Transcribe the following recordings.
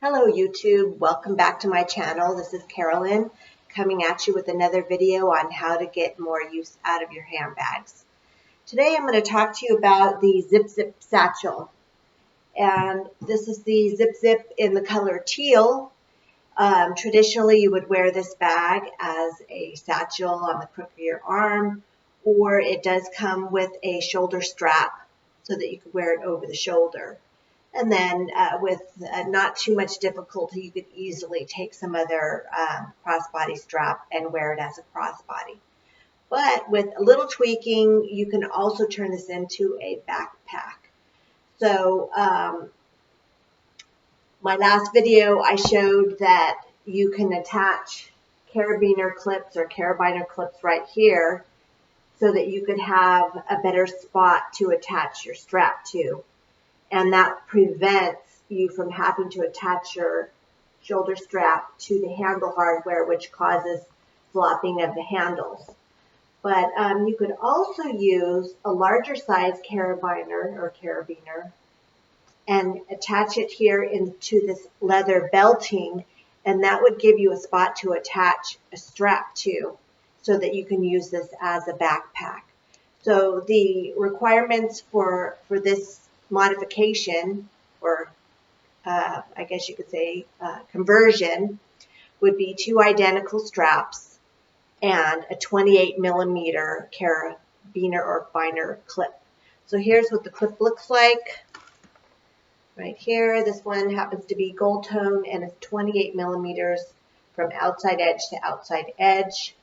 Hello YouTube, welcome back to my channel. This is Carolyn coming at you with another video on how to get more use out of your handbags. Today I'm going to talk to you about the Zip Zip Satchel. And this is the Zip Zip in the color teal. Traditionally you would wear this bag as a satchel on the crook of your arm, or it does come with a shoulder strap so that you could wear it over the shoulder. And then with not too much difficulty, you could easily take some other crossbody strap and wear it as a crossbody. But with a little tweaking, you can also turn this into a backpack. So my last video, I showed that you can attach carabiner clips or carabiner clips right here so that you could have a better spot to attach your strap to. And that prevents you from having to attach your shoulder strap to the handle hardware, which causes flopping of the handles. But you could also use a larger size carabiner and attach it here into this leather belting, and that would give you a spot to attach a strap to so that you can use this as a backpack. So the requirements for this modification, or I guess you could say conversion, would be 2 identical straps and a 28 millimeter carabiner or binder clip. So here's what the clip looks like. Right here, this one happens to be gold tone and it's 28 millimeters from outside edge to outside edge.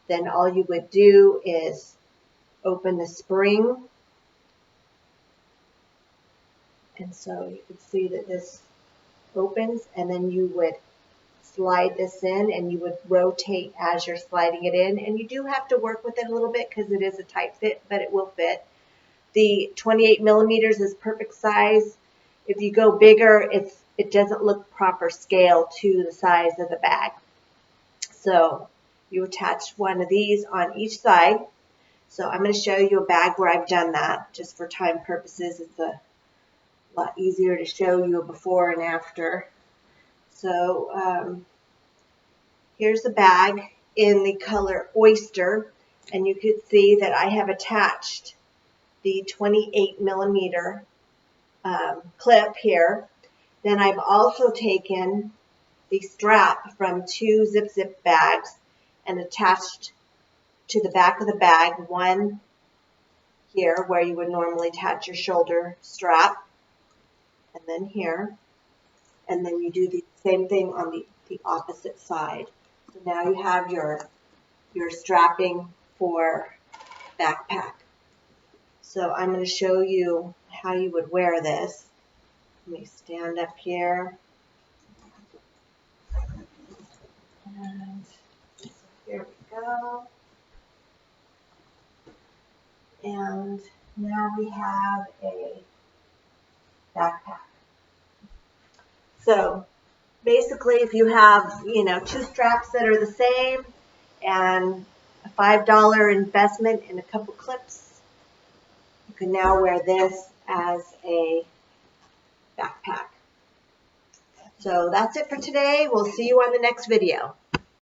Then all you would do is open the spring. And so you can see that this opens, and then you would slide this in and you would rotate as you're sliding it in. And you do have to work with it a little bit because it is a tight fit, but it will fit. The 28 millimeters is perfect size. If you go bigger, it doesn't look proper scale to the size of the bag. So you attach one of these on each side. So I'm going to show you a bag where I've done that just for time purposes. It's a lot easier to show you a before and after. So here's the bag in the color oyster, and you can see that I have attached the 28 millimeter clip here. Then I've also taken the strap from 2 Zip Zip bags and attached to the back of the bag, one here where you would normally attach your shoulder strap, and then here, and then you do the same thing on the opposite side. So now you have your strapping for backpack. So I'm going to show you how you would wear this. Let me stand up here. And so here we go. And now we have a backpack. So basically, if you have, 2 straps that are the same and a $5 investment in a couple clips, you can now wear this as a backpack. So that's it for today. We'll see you on the next video.